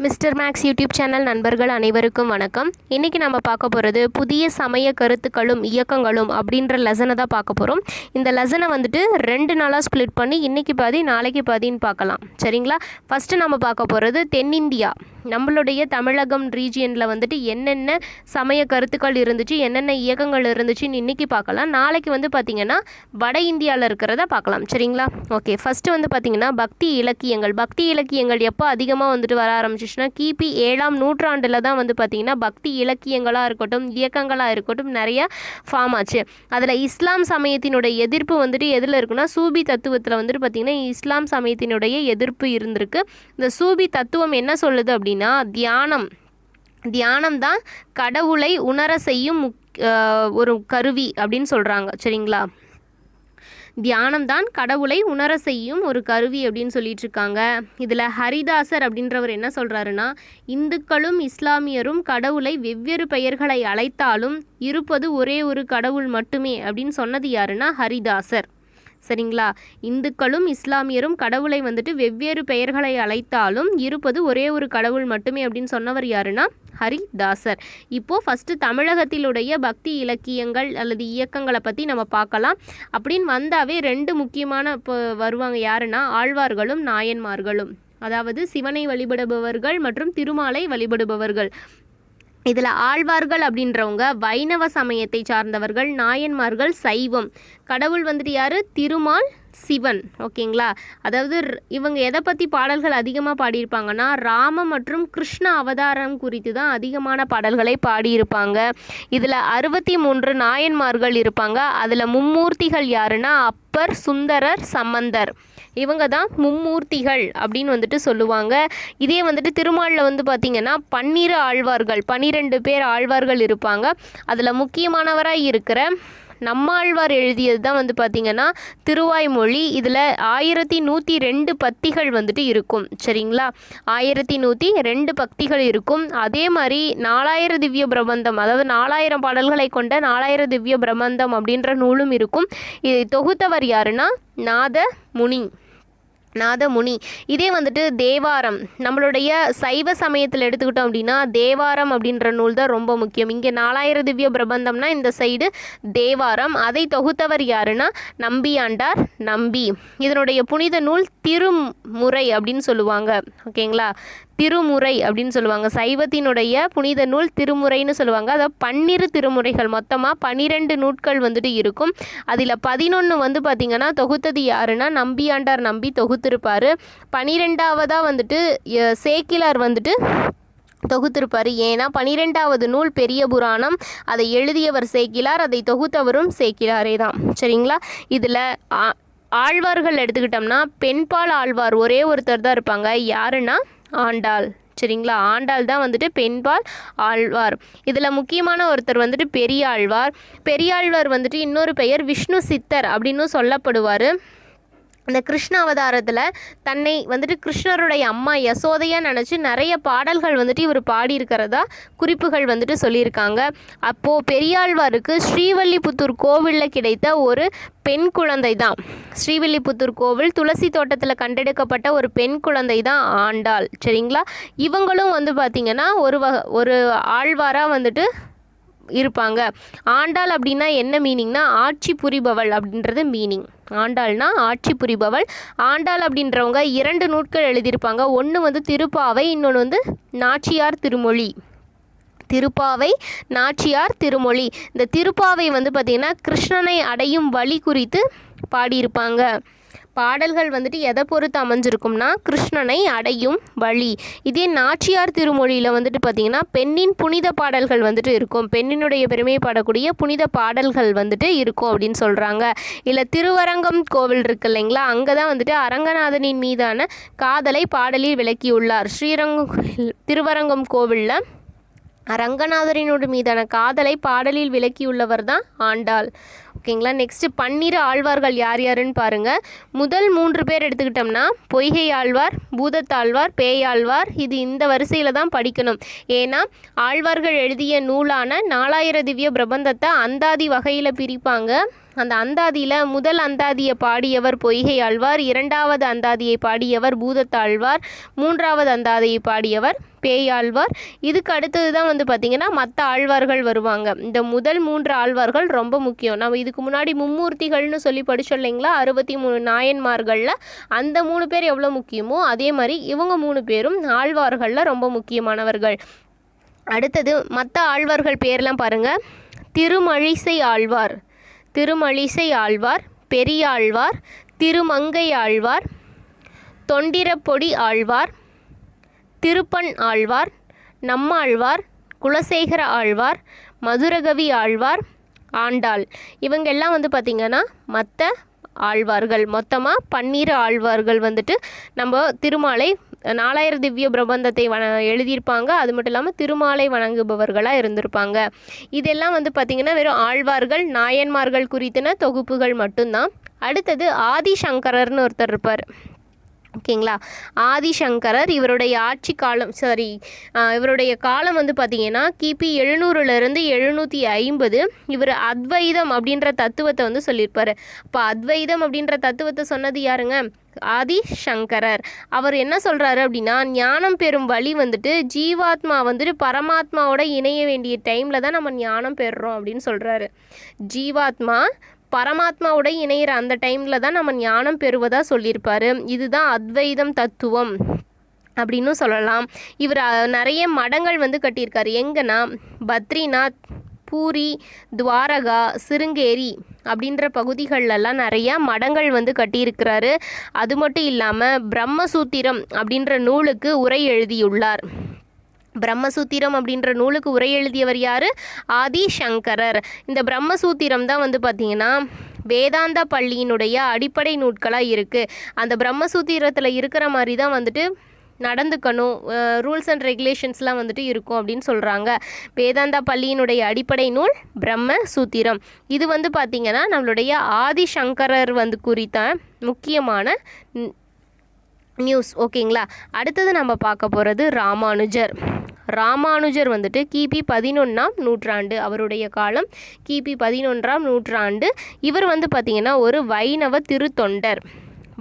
Mister maths YouTube channel நண்பர்கள் அனைவருக்கும் வணக்கம். இன்றைக்கி நம்ம பார்க்க போகிறது புதிய சமய கருத்துக்களும் இயக்கங்களும் அப்படின்ற லெசனை தான் பார்க்க போகிறோம். இந்த லெசனை வந்துட்டு 2 நாளாக ஸ்ப்ளிட் பண்ணி இன்றைக்கி பாதி நாளைக்கு பாதின்னு பார்க்கலாம். சரிங்களா? ஃபஸ்ட்டு நம்ம பார்க்க போகிறது தென்னிந்தியா, நம்மளுடைய தமிழகம் ரீஜியனில் வந்துட்டு என்னென்ன சமய கருத்துக்கள் இருந்துச்சு, என்னென்ன இயக்கங்கள் இருந்துச்சுன்னு இன்றைக்கி பார்க்கலாம். நாளைக்கு வந்து பார்த்திங்கன்னா வட இந்தியாவில் இருக்கிறத பார்க்கலாம். சரிங்களா? ஓகே, ஃபஸ்ட்டு வந்து பார்த்திங்கன்னா பக்தி இலக்கியங்கள் எப்போ அதிகமாக வந்துட்டு வர ஆரம்பிச்சிச்சுன்னா கிபி 7ஆம் நூற்றாண்டில் தான் வந்து பார்த்திங்கன்னா பக்தி இலக்கியங்களாக இருக்கட்டும், இயக்கங்களாக இருக்கட்டும் நிறைய ஃபார்ம் ஆச்சு. அதில் இஸ்லாம் சமயத்தினுடைய எதிர்ப்பு வந்துட்டு எதில் இருக்குன்னா சூபி தத்துவத்தில் வந்துட்டு பார்த்திங்கன்னா இஸ்லாம் சமயத்தினுடைய எதிர்ப்பு இருந்திருக்கு. இந்த சூபி தத்துவம் என்ன சொல்லுது அப்படின்னா தியானம் தான் கடவுளை உணர செய்யும் ஒரு கருவி அப்படின்னு சொல்கிறாங்க. சரிங்களா? தியானம் தான் கடவுளை உணர செய்யும் ஒரு கருவி அப்படின்னு சொல்லிட்டு இருக்காங்க. இதில் ஹரிதாசர் அப்படின்றவர் என்ன சொல்கிறாருன்னா, இந்துக்களும் இஸ்லாமியரும் கடவுளை வெவ்வேறு பெயர்களை அழைத்தாலும் இருப்பது ஒரே ஒரு கடவுள் மட்டுமே அப்படின்னு சொன்னது யாருன்னா ஹரிதாசர். சரிங்களா? இந்துக்களும் இஸ்லாமியரும் கடவுளை வந்துட்டு வெவ்வேறு பெயர்களை அழைத்தாலும் இருப்பது ஒரே ஒரு கடவுள் மட்டுமே அப்படின்னு சொன்னவர் யாருன்னா ஹரிதாசர். இப்போது ஃபஸ்ட்டு தமிழகத்திலுடைய பக்தி இலக்கியங்கள் அல்லது இயக்கங்களை பற்றி நம்ம பார்க்கலாம். அப்படின்னு வந்தாவே 2 முக்கியமான இப்போ வருவாங்க. யாருன்னா ஆழ்வார்களும் நாயன்மார்களும், அதாவது சிவனை வழிபடுபவர்கள் மற்றும் திருமாலை வழிபடுபவர்கள். இதில் ஆழ்வார்கள் அப்படின்றவங்க வைணவ சமயத்தை சார்ந்தவர்கள், நாயன்மார்கள் சைவம். கடவுள் வந்துட்டு யார்? திருமால், சிவன். ஓகேங்களா? அதாவது இவங்க எதை பற்றி பாடல்கள் அதிகமாக பாடியிருப்பாங்கன்னா ராம மற்றும் கிருஷ்ண அவதாரம் குறித்து தான் அதிகமான பாடல்களை பாடியிருப்பாங்க. இதில் 63 நாயன்மார்கள் இருப்பாங்க. அதில் மும்மூர்த்திகள் யாருன்னா அப்பர், சுந்தரர், சம்பந்தர். இவங்க தான் மும்மூர்த்திகள் அப்படின்னு வந்துட்டு சொல்லுவாங்க. இதே வந்துட்டு திருமாலில் வந்து பார்த்திங்கன்னா 12 பேர் ஆழ்வார்கள் இருப்பாங்க. அதில் முக்கியமானவராக இருக்கிற நம்மாழ்வார் எழுதியது தான் வந்து பார்த்திங்கன்னா திருவாய்மொழி. இதில் 1102 பத்திகள் வந்துட்டு இருக்கும். சரிங்களா? 1102 பத்திகள் இருக்கும். அதே மாதிரி 4000 திவ்ய பிரபந்தம், அதாவது 4000 பாடல்களை கொண்ட 4000 திவ்ய பிரபந்தம் அப்படின்ற நூலும் இருக்கும். இதை தொகுத்தவர் யாருன்னா நாதமுனி. இதே வந்துட்டு தேவாரம், நம்மளுடைய சைவ சமயத்தில் எடுத்துக்கிட்டோம் அப்படின்னா தேவாரம் அப்படின்ற நூல் தான் ரொம்ப முக்கியம். இங்கே 4000 திவ்ய பிரபந்தம்னா இந்த சைடு தேவாரம். அதை தொகுத்தவர் யாருன்னா நம்பியாண்டார் நம்பி. இதனுடைய புனித நூல் திருமுறை அப்படின்னு சொல்லுவாங்க. ஓகேங்களா? திருமுறை அப்படின்னு சொல்லுவாங்க. சைவத்தினுடைய புனித நூல் திருமுறைன்னு சொல்லுவாங்க. அதாவது 12 திருமுறைகள், மொத்தமாக 12 நூட்கள் வந்துட்டு இருக்கும். அதில் 11 வந்து பார்த்திங்கன்னா தொகுத்தது யாருன்னா நம்பியாண்டார் நம்பி தொகுத்திருப்பார். 12ஆவதாக வந்துட்டு சேக்கிலார் வந்துட்டு தொகுத்திருப்பார். ஏன்னா 12வது நூல் பெரிய புராணம். அதை எழுதியவர் சேக்கிலார், அதை தொகுத்தவரும் சேக்கிலாரே தான். சரிங்களா? இதில் ஆழ்வார்கள் எடுத்துக்கிட்டோம்னா பெண்பால் ஆழ்வார் ஒரே ஒருத்தர் தான் இருப்பாங்க. யாருன்னா ஆண்டாள். சரிங்களா? ஆண்டாள் தான் வந்துட்டு பெண்பால் ஆழ்வார். இதில் முக்கியமான ஒருத்தர் வந்துட்டு பெரியாழ்வார் வந்துட்டு இன்னொரு பெயர் விஷ்ணு சித்தர் அப்படின்னு சொல்லப்படுவார். இந்த கிருஷ்ண அவதாரத்தில் தன்னை வந்துட்டு கிருஷ்ணருடைய அம்மா யசோதையாக நினச்சி நிறைய பாடல்கள் வந்துட்டு இவர் பாடியிருக்கிறதா குறிப்புகள் வந்துட்டு சொல்லியிருக்காங்க. அப்போது பெரியாழ்வாருக்கு ஸ்ரீவில்லிபுத்தூர் கோவிலில் கிடைத்த ஒரு பெண் குழந்தை தான். ஸ்ரீவில்லிபுத்தூர் கோவில் துளசி தோட்டத்தில் கண்டெடுக்கப்பட்ட ஒரு பெண் குழந்தை தான் ஆண்டாள். சரிங்களா? இவங்களும் வந்து பார்த்திங்கன்னா ஒரு ஆழ்வாராக வந்துட்டு இருப்பாங்க. ஆண்டாள் அப்படின்னா என்ன மீனிங்னா ஆட்சி புரிபவள் அப்படின்றது மீனிங். ஆண்டாள்னா ஆட்சி புரிபவள். ஆண்டாள் அப்படின்றவங்க 2 நூட்கள் எழுதியிருப்பாங்க. ஒன்று வந்து திருப்பாவை, இன்னொன்று வந்து நாச்சியார் திருமொழி. திருப்பாவை, நாச்சியார் திருமொழி. இந்த திருப்பாவை வந்து பார்த்திங்கன்னா கிருஷ்ணனை அடையும் வழி குறித்து பாடியிருப்பாங்க. பாடல்கள் வந்துட்டு எதை பொறுத்து அமைஞ்சிருக்கும்னா கிருஷ்ணனை அடையும் வழி. இதே நாச்சியார் திருமொழியில் வந்துட்டு பார்த்திங்கன்னா பெண்ணின் புனித பாடல்கள் வந்துட்டு இருக்கும். பெண்ணினுடைய பெருமையை பாடக்கூடிய புனித பாடல்கள் வந்துட்டு இருக்கும் அப்படின்னு சொல்கிறாங்க. இல்லை திருவரங்கம் கோவில் இருக்கு இல்லைங்களா, அங்கே தான் வந்துட்டு அரங்கநாதனின் மீதான காதலை பாடலில் விளக்கியுள்ளார். திருவரங்கம் கோவிலில் ரங்கநாதரினோட மீதான காதலை பாடலில் விளக்கியுள்ளவர் தான் ஆண்டாள். ஓகேங்களா? நெக்ஸ்ட்டு 12 ஆழ்வார்கள் யார் யாருன்னு பாருங்கள். முதல் 3 பேர் எடுத்துக்கிட்டோம்னா பொய்கை ஆழ்வார், பூதத்தாழ்வார், பேயாழ்வார். இது இந்த வரிசையில் தான் படிக்கணும். ஏன்னா ஆழ்வார்கள் எழுதிய நூலான 4000 திவ்ய பிரபந்தத்தை அந்தாதி வகையில் பிரிப்பாங்க. அந்த அந்தாதியில் முதல் அந்தாதியை பாடியவர் பொய்கை ஆழ்வார், இரண்டாவது அந்தாதியை பாடியவர் பூதத்தாழ்வார், மூன்றாவது அந்தாதியை பாடியவர் பேயாழ்வார். இதுக்கு அடுத்தது தான் வந்து பார்த்திங்கன்னா மற்ற ஆழ்வார்கள் வருவாங்க. இந்த முதல் 3 ஆழ்வார்கள் ரொம்ப முக்கியம். நம்ம இதுக்கு முன்னாடி மும்மூர்த்திகள்னு சொல்லி படிச்சோம் இல்லைங்களா, 63 நாயன்மார்களில் அந்த 3 பேர் எவ்வளோ முக்கியமோ அதே மாதிரி இவங்க 3 பேரும் ஆழ்வார்களில் ரொம்ப முக்கியமானவர்கள். அடுத்தது மற்ற ஆழ்வார்கள் பேர்லாம் பாருங்கள். திருமழிசை ஆழ்வார், திருமழிசை ஆழ்வார், பெரியாழ்வார், திருமங்கை ஆழ்வார், தொண்டிரப்பொடி ஆழ்வார், திருப்பன் ஆழ்வார், நம்மாழ்வார், குலசேகர ஆழ்வார், மதுரகவி ஆழ்வார், ஆண்டாள். இவங்கெல்லாம் வந்து பார்த்திங்கன்னா மற்ற ஆழ்வார்கள். மொத்தமாக 12 ஆழ்வார்கள் வந்துட்டு நம்ம திருமாலை 4000 திவ்ய பிரபந்தத்தை எழுதியிருப்பாங்க. அது மட்டும் இல்லாமல் திருமாலை வணங்குபவர்களாக இருந்திருப்பாங்க. இதெல்லாம் வந்து பார்த்திங்கன்னா வெறும் ஆழ்வார்கள் நாயன்மார்கள் குறித்தின தொகுப்புகள் மட்டும்தான். அடுத்தது ஆதிசங்கரர்னு ஒருத்தர் இருப்பார். ஓகேங்களா, ஆதிசங்கரர் இவருடைய ஆட்சி காலம் இவருடைய காலம் வந்து பார்த்திங்கன்னா கிபி 700லேருந்து 750. இவர் அத்வைதம் அப்படின்ற தத்துவத்தை வந்து சொல்லியிருப்பார். அப்போ அத்வைதம் அப்படின்ற தத்துவத்தை சொன்னது யாருங்க? ஆதிசங்கரர். அவர் என்ன சொல்கிறாரு அப்படின்னா, ஞானம் பெறும் வழி வந்துட்டு ஜீவாத்மா வந்துட்டு பரமாத்மாவோட இணைய வேண்டிய டைமில் தான் நம்ம ஞானம் பெறுறோம் அப்படின்னு சொல்கிறாரு. ஜீவாத்மா பரமாத்மாவோட இணையிற அந்த டைமில் தான் நம்ம ஞானம் பெறுவதாக சொல்லியிருப்பார். இதுதான் அத்வைதம் தத்துவம் அப்படின்னு சொல்லலாம். இவர் நிறைய மடங்கள் வந்து கட்டியிருக்காரு. எங்கன்னா பத்ரிநாத், பூரி, துவாரகா, சிருங்கேரி அப்படின்ற பகுதிகளெல்லாம் நிறையா மடங்கள் வந்து கட்டியிருக்கிறாரு. அது மட்டும் இல்லாமல் பிரம்மசூத்திரம் அப்படின்ற நூலுக்கு உரை எழுதியுள்ளார். பிரம்மசூத்திரம் அப்படின்ற நூலுக்கு உரை எழுதியவர் யார்? ஆதிசங்கரர். இந்த பிரம்மசூத்திரம் தான் வந்து பார்த்திங்கன்னா வேதாந்த பள்ளியினுடைய அடிப்படை நூட்களாக இருக்குது. அந்த பிரம்மசூத்திரத்தில் இருக்கிற மாதிரி தான் வந்துட்டு நடந்துக்கணும், ரூல்ஸ் அண்ட் ரெகுலேஷன்ஸ்லாம் வந்துட்டு இருக்கும் அப்படின்னு சொல்கிறாங்க. வேதாந்தா பள்ளியினுடைய அடிப்படை நூல் பிரம்மசூத்திரம். இது வந்து பார்த்திங்கன்னா நம்மளுடைய ஆதிசங்கரர் வந்து குறித்த முக்கியமான நியூஸ். ஓகேங்களா, அடுத்தது நம்ம பார்க்க போகிறது ராமானுஜர். ராமானுஜர் வந்துட்டு கிபி 11ஆம் நூற்றாண்டு, அவருடைய காலம் கிபி 11ஆம் நூற்றாண்டு. இவர் வந்து பார்த்திங்கன்னா ஒரு வைணவ திருத்தொண்டர்.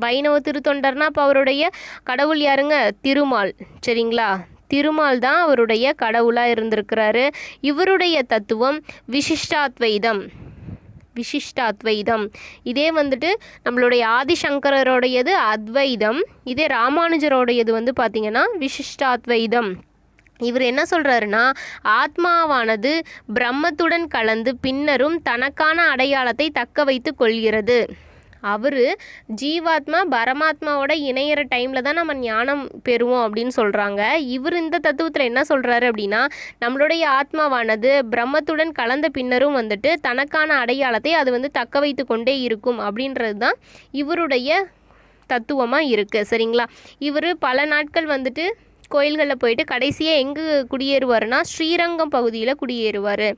வைணவ திருத்தொண்டர்னா அப்போ அவருடைய கடவுள் யாருங்க? திருமால். சரிங்களா, திருமால் தான் அவருடைய கடவுளாக இருந்திருக்கிறாரு. இவருடைய தத்துவம் விசிஷ்டாத்வைதம். விசிஷ்டாத்வைதம். இதே வந்துட்டு நம்மளுடைய ஆதிசங்கரோடையது அத்வைதம். இதே ராமானுஜரோடையது வந்து பார்த்திங்கன்னா விசிஷ்டாத்வைதம். இவர் என்ன சொல்கிறாருன்னா, ஆத்மாவானது பிரம்மத்துடன் கலந்து பின்னரும் தனக்கான அடையாளத்தை தக்க வைத்து கொள்கிறது. அவர் ஜீவாத்மா பரமாத்மாவோட இணையிற டைமில் தான் நம்ம ஞானம் பெறுவோம் அப்படின்னு சொல்கிறாங்க. இவர் இந்த தத்துவத்தில் என்ன சொல்கிறாரு அப்படின்னா, நம்மளுடைய ஆத்மாவானது பிரம்மத்துடன் கலந்த பின்னரும் வந்துட்டு தனக்கான அடையாளத்தை அது வந்து தக்க வைத்து கொண்டே இருக்கும் அப்படின்றது தான் இவருடைய தத்துவமாக இருக்குது. சரிங்களா, இவர் பல நாட்கள் வந்துட்டு கோயில்களில் போயிட்டு கடைசியாக எங்கே குடியேறுவார்னா ஸ்ரீரங்கம் பகுதியில் குடியேறுவார்.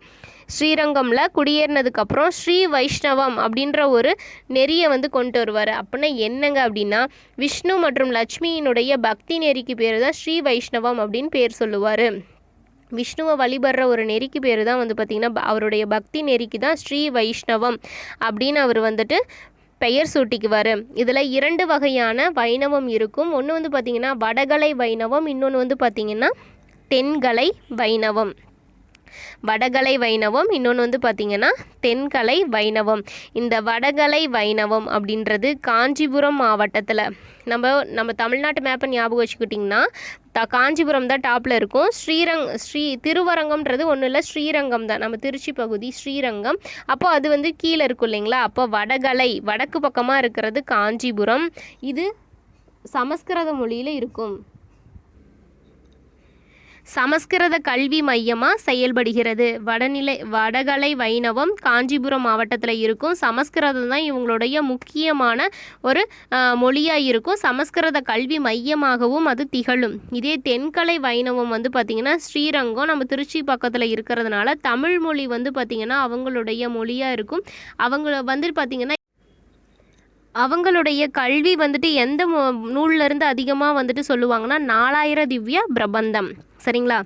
ஸ்ரீரங்கமில் குடியேறினதுக்கப்புறம் ஸ்ரீ வைஷ்ணவம் அப்படின்ற ஒரு நெறியை வந்து கொண்டு வருவார். அப்படின்னா என்னங்க அப்படின்னா, விஷ்ணு மற்றும் லட்சுமியினுடைய பக்தி நெறிக்கு பேர் தான் ஸ்ரீ வைஷ்ணவம் அப்படின்னு பேர் சொல்லுவார். விஷ்ணுவை வழிபடுற ஒரு நெறிக்கு பேர் தான் வந்து பார்த்திங்கன்னா அவருடைய பக்தி நெறிக்கு தான் ஸ்ரீ வைஷ்ணவம் அப்படின்னு அவர் வந்துட்டு பெயர் சூட்டிக்குவார். இதில் 2 வகையான வைணவம் இருக்கும். ஒன்று வந்து பார்த்திங்கன்னா வடகலை வைணவம், இன்னொன்று வந்து பார்த்திங்கன்னா தென்கலை வைணவம். வடகலை வைணவம், இன்னொன்று வந்து பார்த்திங்கன்னா தென்கலை வைணவம். இந்த வடகலை வைணவம் அப்படின்றது காஞ்சிபுரம் மாவட்டத்தில், நம்ம தமிழ்நாட்டு மேப்பை ஞாபகம் வச்சுக்கிட்டிங்கன்னா காஞ்சிபுரம் தான் டாப்பில் இருக்கும். திருவரங்கம்ன்றது ஒன்றும் இல்லை, ஸ்ரீரங்கம் தான், நம்ம திருச்சி பகுதி ஸ்ரீரங்கம். அப்போ அது வந்து கீழே இருக்கும் இல்லைங்களா. அப்போ வடகலை வடக்கு பக்கமாக இருக்கிறது காஞ்சிபுரம். இது சமஸ்கிருத மொழியில் இருக்கும். சமஸ்கிருத கல்வி மையமாக செயல்படுகிறது. வடகலை வைணவம் காஞ்சிபுரம் மாவட்டத்தில் இருக்கும். சமஸ்கிருதம் தான் இவங்களுடைய முக்கியமான ஒரு மொழியாக இருக்கும். சமஸ்கிருத கல்வி மையமாகவும் அது திகழும். இதே தென்கலை வைணவம் வந்து பார்த்திங்கன்னா ஸ்ரீரங்கம் நம்ம திருச்சி பக்கத்தில் இருக்கிறதுனால தமிழ் மொழி வந்து பார்த்திங்கன்னா அவங்களுடைய மொழியாக இருக்கும். அவங்க வந்து பார்த்திங்கன்னா அவங்களுடைய கல்வி வந்துட்டு எந்த நூல்லேருந்து அதிகமாக வந்துட்டு சொல்லுவாங்கன்னா 4000 திவ்ய பிரபந்தம். சரிங்களா,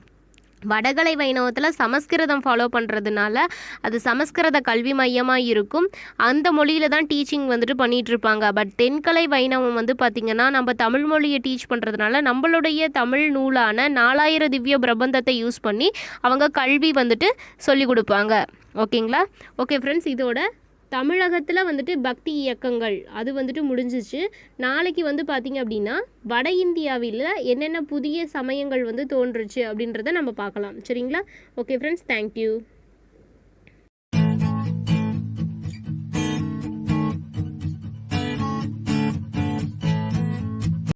வடகலை வைணவத்தில் சமஸ்கிருதம் ஃபாலோ பண்ணுறதுனால அது சமஸ்கிருத கல்வி மையமாக இருக்கும். அந்த மொழியில் தான் டீச்சிங் வந்துட்டு பண்ணிகிட்ருப்பாங்க. பட் தென்கலை வைணவம் வந்து பார்த்திங்கன்னா நம்ம தமிழ் மொழியை டீச் பண்ணுறதுனால நம்மளுடைய தமிழ் நூலான 4000 திவ்ய பிரபந்தத்தை யூஸ் பண்ணி அவங்க கல்வி வந்துட்டு சொல்லிக் கொடுப்பாங்க. ஓகேங்களா? ஓகே ஃப்ரெண்ட்ஸ், இதோட தமிழகத்தில் வந்துட்டு பக்தி இயக்கங்கள் அது வந்துட்டு முடிஞ்சிச்சு. நாளைக்கு வந்து பார்த்திங்க அப்படின்னா வட இந்தியாவில் என்னென்ன புதிய சமயங்கள் வந்து தோன்றுச்சு அப்படின்றத நம்ம பார்க்கலாம். சரிங்களா? Okay friends, thank you.